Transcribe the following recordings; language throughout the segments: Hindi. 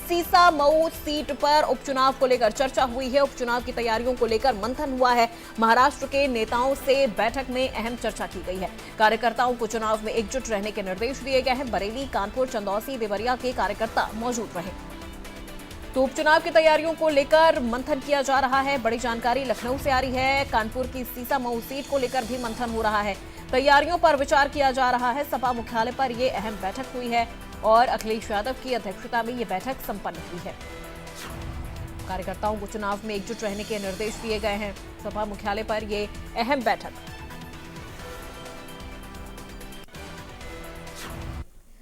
सीसा मऊ सीट पर उपचुनाव को लेकर चर्चा हुई है। उपचुनाव की तैयारियों को लेकर मंथन हुआ है। महाराष्ट्र के नेताओं से बैठक में अहम चर्चा की गई है। कार्यकर्ताओं को चुनाव में एकजुट रहने के निर्देश दिए गए हैं। बरेली, कानपुर, चंदौसी, देवरिया के कार्यकर्ता मौजूद रहे। तो उपचुनाव की तैयारियों को लेकर मंथन किया जा रहा है। बड़ी जानकारी लखनऊ से आ रही है। कानपुर की सीसा मऊ सीट को लेकर भी मंथन हो रहा है। तैयारियों पर विचार किया जा रहा है। सपा मुख्यालय पर यह अहम बैठक हुई है और अखिलेश यादव की अध्यक्षता में यह बैठक संपन्न हुई है। कार्यकर्ताओं को चुनाव में एकजुट रहने के निर्देश दिए गए हैं। सपा मुख्यालय पर यह अहम बैठक।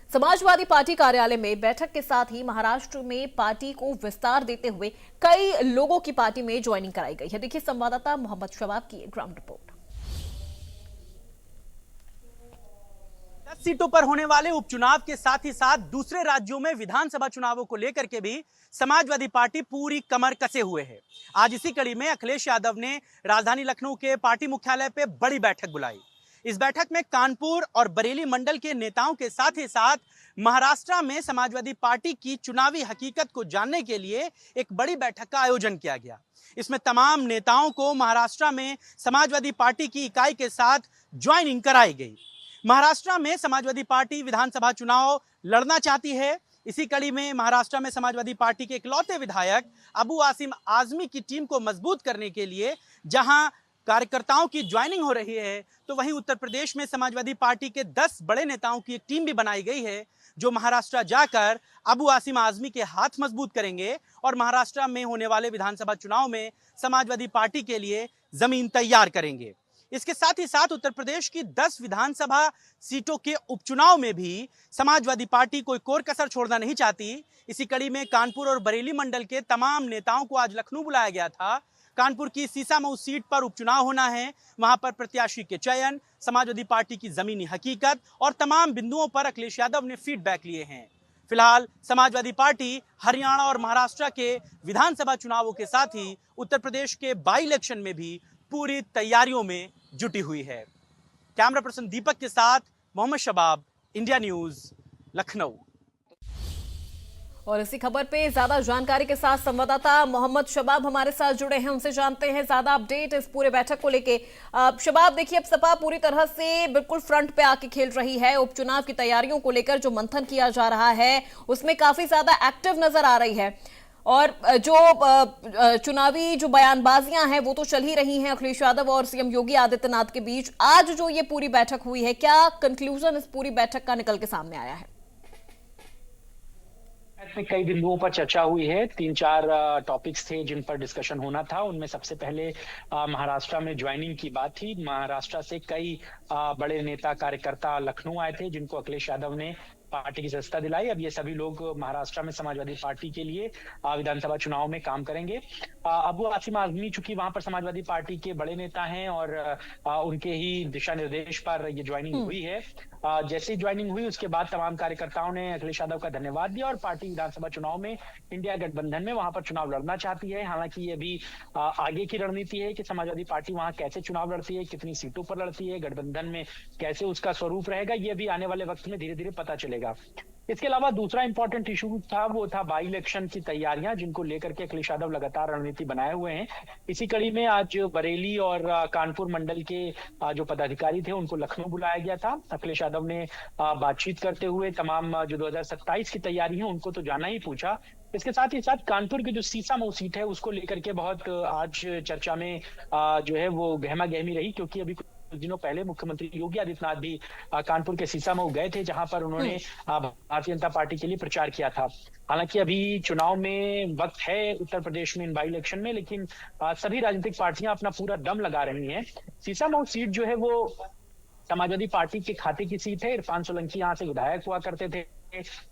समाजवादी पार्टी कार्यालय में बैठक के साथ ही महाराष्ट्र में पार्टी को विस्तार देते हुए कई लोगों की पार्टी में ज्वाइनिंग कराई गई है। देखिए संवाददाता मोहम्मद शबाब की ग्राउंड रिपोर्ट। 10 सीटों पर होने वाले उपचुनाव के साथ ही साथ दूसरे राज्यों में विधानसभा चुनावों को लेकर के भी समाजवादी पार्टी पूरी कमर कसे हुए है। आज इसी कड़ी में अखिलेश यादव ने राजधानी लखनऊ के पार्टी मुख्यालय पे बड़ी बैठक बुलाई। इस बैठक में कानपुर और बरेली मंडल के नेताओं के साथ ही साथ महाराष्ट्र में समाजवादी पार्टी की चुनावी हकीकत को जानने के लिए एक बड़ी बैठक का आयोजन किया गया। इसमें तमाम नेताओं को महाराष्ट्र में समाजवादी पार्टी की इकाई के साथ ज्वाइनिंग कराई गई। महाराष्ट्र में समाजवादी पार्टी विधानसभा चुनाव लड़ना चाहती है। इसी कड़ी में महाराष्ट्र में समाजवादी पार्टी के इकलौते विधायक अबू आसिम आजमी की टीम को मजबूत करने के लिए जहां कार्यकर्ताओं की ज्वाइनिंग हो रही है, तो वहीं उत्तर प्रदेश में समाजवादी पार्टी के 10 बड़े नेताओं की एक टीम भी बनाई गई है जो महाराष्ट्र जाकर अबू आसिम आजमी के हाथ मजबूत करेंगे और महाराष्ट्र में होने वाले विधानसभा चुनाव में समाजवादी पार्टी के लिए जमीन तैयार करेंगे। इसके साथ ही साथ उत्तर प्रदेश की 10 विधानसभा सीटों के उपचुनाव में भी समाजवादी पार्टी कोई कोर कसर छोड़ना नहीं चाहती। इसी कड़ी में कानपुर और बरेली मंडल के तमाम नेताओं को आज लखनऊ बुलाया गया था। कानपुर की सीसा मऊ सीट पर उपचुनाव होना है। वहां पर प्रत्याशी के चयन, समाजवादी पार्टी की जमीनी हकीकत और तमाम बिंदुओं पर अखिलेश यादव ने फीडबैक लिए हैं। फिलहाल समाजवादी पार्टी हरियाणा और महाराष्ट्र के विधानसभा चुनावों के साथ ही उत्तर प्रदेश के बाई इलेक्शन में भी पूरी तैयारियों में जुटी हुई है। कैमरा पर्सन दीपक के साथ मोहम्मद शबाब, इंडिया न्यूज, लखनऊ। और इसी खबर पे ज्यादा जानकारी के साथ संवाददाता मोहम्मद शबाब हमारे साथ जुड़े हैं। उनसे जानते हैं ज्यादा अपडेट इस पूरे बैठक को लेके। शबाब, देखिए अब सपा पूरी तरह से बिल्कुल फ्रंट पे आके खेल रही है। उपचुनाव की तैयारियों को लेकर जो मंथन किया जा रहा है उसमें काफी ज्यादा एक्टिव नजर आ रही है और जो चुनावी जो बयानबाजियां हैं वो तो चल ही रही हैं अखिलेश यादव और सीएम योगी आदित्यनाथ के बीच। आज जो ये पूरी बैठक हुई है, क्या कंक्लूजन इस पूरी बैठक का निकल के सामने आया है? में कई बिंदुओं पर चर्चा हुई है। 3-4 टॉपिक्स थे जिन पर डिस्कशन होना था। उनमें सबसे पहले महाराष्ट्र में ज्वाइनिंग की बात थी। महाराष्ट्र से कई बड़े नेता कार्यकर्ता लखनऊ आए थे जिनको अखिलेश यादव ने पार्टी की सदस्यता दिलाई। अब ये सभी लोग महाराष्ट्र में समाजवादी पार्टी के लिए विधानसभा चुनाव में काम करेंगे। अबू आसिम आजमी चूंकि वहां पर समाजवादी पार्टी के बड़े नेता हैं और उनके ही दिशा निर्देश पर ये ज्वाइनिंग हुई है। जैसे ही ज्वाइनिंग हुई उसके बाद तमाम कार्यकर्ताओं ने अखिलेश यादव का धन्यवाद दिया और पार्टी विधानसभा चुनाव में इंडिया गठबंधन में वहां पर चुनाव लड़ना चाहती है। हालांकि ये भी आगे की रणनीति है कि समाजवादी पार्टी वहां कैसे चुनाव लड़ती है, कितनी सीटों पर लड़ती है, गठबंधन में कैसे उसका स्वरूप रहेगा, ये भी आने वाले वक्त में धीरे धीरे पता चलेगा। इसके अलावा दूसरा इंपॉर्टेंट इशू था वो था बाई इलेक्शन की तैयारियां, जिनको लेकर के अखिलेश यादव लगातार रणनीति बनाए हुए हैं। इसी कड़ी में आज बरेली और कानपुर मंडल के जो पदाधिकारी थे उनको लखनऊ बुलाया गया था। अखिलेश यादव ने बातचीत करते हुए तमाम जो 2027 की तैयारी है उनको तो जाना ही पूछा। इसके साथ ही साथ कानपुर की जो सीसा मऊ सीट है उसको लेकर के बहुत आज चर्चा में जो है वो गहमा गहमी रही, क्योंकि अभी दिनों पहले मुख्यमंत्री योगी आदित्यनाथ भी कानपुर के सीसा मऊ गए थे जहां पर उन्होंने भारतीय जनता पार्टी के लिए प्रचार किया था। हालांकि अभी चुनाव में वक्त है उत्तर प्रदेश में इन बाई इलेक्शन में, लेकिन सभी राजनीतिक पार्टियां अपना पूरा दम लगा रही हैं। सीसा मऊ सीट जो है वो समाजवादी पार्टी के खाते की सीट है। इरफान सोलंकी यहाँ से विधायक हुआ करते थे।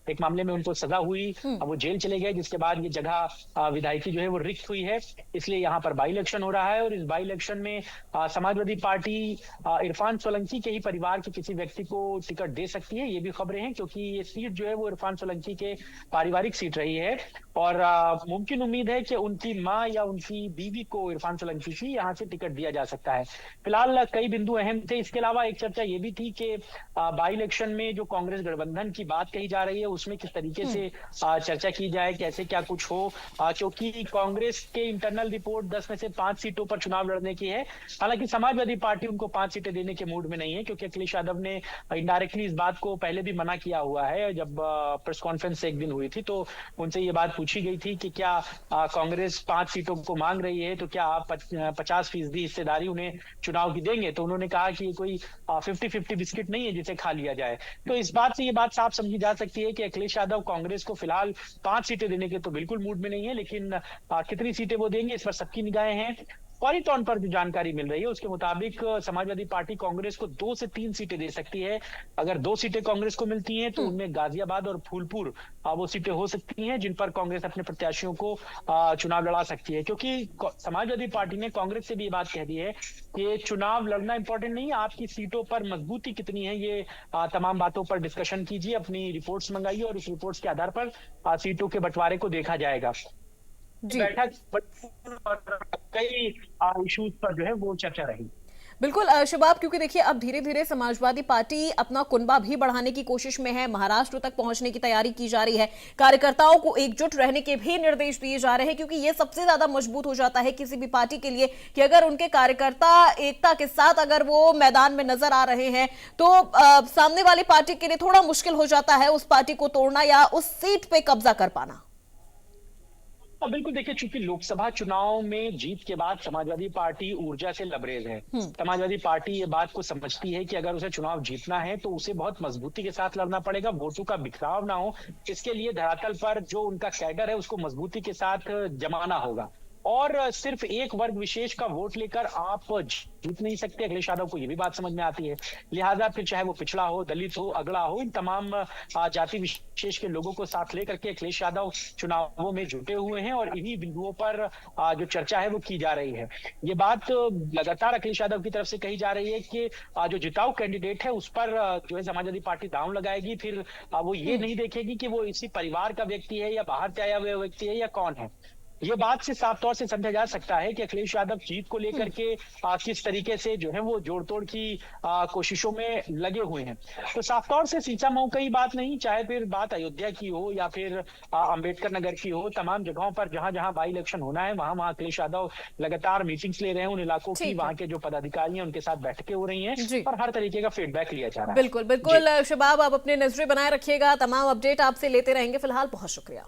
एक मामले में उनको सजा हुई, अब वो जेल चले गए, जिसके बाद ये जगह विधायकी जो है वो रिक्त हुई है। इसलिए यहाँ पर बाई इलेक्शन हो रहा है और इस बाई इलेक्शन में समाजवादी पार्टी इरफान सोलंकी के ही परिवार के किसी व्यक्ति को टिकट दे सकती है। ये भी खबरें हैं, क्योंकि ये सीट जो है वो इरफान सोलंकी के पारिवारिक सीट रही है और मुमकिन उम्मीद है कि उनकी मां या उनकी बीवी को, इरफान सोलंकी की, यहाँ से टिकट दिया जा सकता है। फिलहाल कई बिंदु अहम थे। इसके अलावा एक चर्चा ये भी थी कि बाई इलेक्शन में जो कांग्रेस गठबंधन की बात कही जा रही है उसमें किस तरीके से चर्चा की जाए, कैसे क्या कुछ हो, क्योंकि कांग्रेस के इंटरनल रिपोर्ट 10 में से 5 सीटों पर चुनाव लड़ने की है। हालांकि समाजवादी पार्टी उनको 5 सीटें देने के मूड में नहीं है, क्योंकि अखिलेश यादव ने इनडायरेक्टली इस बात को पहले भी मना किया हुआ है। जब प्रेस कॉन्फ्रेंस एक दिन हुई थी तो उनसे ये बात पूछी गई थी कि क्या कांग्रेस 5 सीटों को मांग रही है तो क्या आप 50% हिस्सेदारी उन्हें चुनाव की देंगे। तो उन्होंने कहा कि ये कोई 50-50 बिस्किट नहीं है जिसे खा लिया जाए। तो इस बात से ये बात साफ समझी जा सकती है कि अखिलेश यादव कांग्रेस को फिलहाल 5 सीटें देने के तो बिल्कुल मूड में नहीं है, लेकिन कितनी सीटें वो देंगे इस पर सबकी निगाहें हैं। फौरी तौर पर जो जानकारी मिल रही है उसके मुताबिक समाजवादी पार्टी कांग्रेस को 2 से 3 सीटें दे सकती है। अगर 2 सीटें कांग्रेस को मिलती हैं तो उनमें गाजियाबाद और फूलपुर वो सीटें हो सकती हैं जिन पर कांग्रेस अपने प्रत्याशियों को चुनाव लड़ा सकती है। क्योंकि समाजवादी पार्टी ने कांग्रेस से भी ये बात कह दी है कि चुनाव लड़ना इंपॉर्टेंट नहीं है, आपकी सीटों पर मजबूती कितनी है, ये तमाम बातों पर डिस्कशन कीजिए, अपनी रिपोर्ट्स मंगाइए और उस रिपोर्ट्स के आधार पर सीटों के बंटवारे को देखा जाएगा। जी बैठक और कई इश्यूज पर जो है वो चर्चा रही। बिल्कुल शबाब, क्योंकि देखिए अब धीरे धीरे समाजवादी पार्टी अपना कुनबा भी बढ़ाने की कोशिश में है, महाराष्ट्र तक पहुंचने की तैयारी की जा रही है, कार्यकर्ताओं को एकजुट रहने के भी निर्देश दिए जा रहे हैं, क्योंकि ये सबसे ज्यादा मजबूत हो जाता है किसी भी पार्टी के लिए कि अगर उनके कार्यकर्ता एकता के साथ अगर वो मैदान में नजर आ रहे हैं तो सामने वाली पार्टी के लिए थोड़ा मुश्किल हो जाता है उस पार्टी को तोड़ना या उस सीट पे कब्जा कर पाना। बिल्कुल, देखिए, चूंकि लोकसभा चुनाव में जीत के बाद समाजवादी पार्टी ऊर्जा से लबरेज है। समाजवादी पार्टी ये बात को समझती है कि अगर उसे चुनाव जीतना है तो उसे बहुत मजबूती के साथ लड़ना पड़ेगा, वोटों का बिखराव ना हो। इसके लिए धरातल पर जो उनका कैडर है उसको मजबूती के साथ जमाना होगा, और सिर्फ एक वर्ग विशेष का वोट लेकर आप जीत नहीं सकते। अखिलेश यादव को ये भी बात समझ में आती है। लिहाजा फिर चाहे वो पिछड़ा हो, दलित हो, अगड़ा हो, इन तमाम जाति विशेष के लोगों को साथ लेकर के अखिलेश यादव चुनावों में जुटे हुए हैं, और इन्हीं बिंदुओं पर जो चर्चा है वो की जा रही है। ये बात लगातार अखिलेश यादव की तरफ से कही जा रही है कि जो जिताऊ कैंडिडेट है उस पर जो है समाजवादी पार्टी दांव लगाएगी। फिर वो ये नहीं देखेगी कि वो इसी परिवार का व्यक्ति है या बाहर से आया हुआ व्यक्ति है या कौन है। ये बात से साफ तौर से समझा जा सकता है कि अखिलेश यादव जीत को लेकर के किस तरीके से जो है वो जोड़ तोड़ की कोशिशों में लगे हुए हैं। तो साफ तौर से सीसा मऊ की बात नहीं, चाहे फिर बात अयोध्या की हो या फिर अंबेडकर नगर की हो, तमाम जगहों पर जहां जहां बाई इलेक्शन होना है वहां वहां अखिलेश यादव लगातार मीटिंग्स ले रहे हैं उन इलाकों की, वहां के जो पदाधिकारी हैं उनके साथ बैठकें हो रही हैं और हर तरीके का फीडबैक लिया जा रहा है। बिल्कुल बिल्कुल शबाब, आप अपने नजरें बनाए रखिएगा, तमाम अपडेट आपसे लेते रहेंगे। फिलहाल बहुत शुक्रिया।